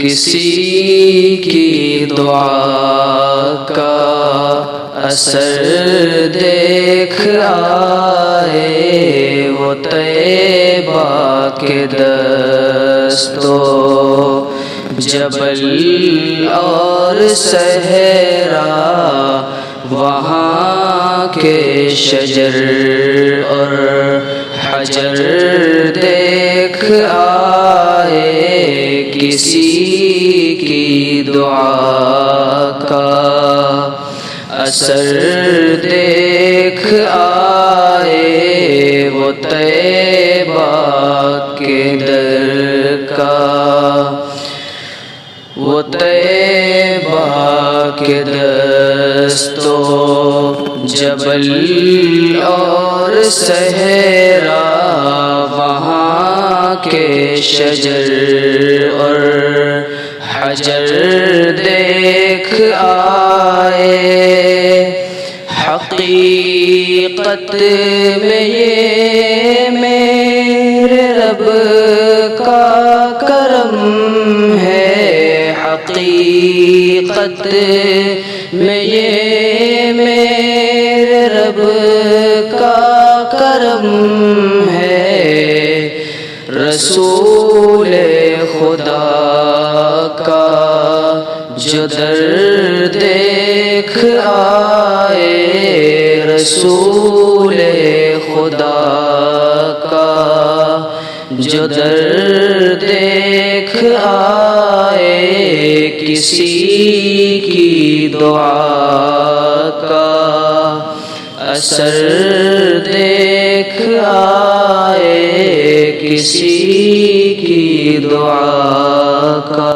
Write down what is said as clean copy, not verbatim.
کسی کی دعا کا اثر دیکھ آئے وہ طیبہ کے دست و جبل اور صحرا، وہاں کے شجر اور حجر دیکھ آئے کسی کی دعا کا اثر دیکھ آئے وہ طیبہ کے در کا، وہ طیبہ کے دست و جبل اور صحرا، وہاں کے شجر اور حجر دیکھ آئے۔ حقیقت میں یہ میرے رب کا کرم ہے، حقیقت میں یہ میرے رب کا کرم ہے، رسول خدا کا جو در دیکھ آئے، رسول خدا کا جو در دیکھ آئے کسی کی دعا کا اثر دیکھ آئے کسی کی دعا کا۔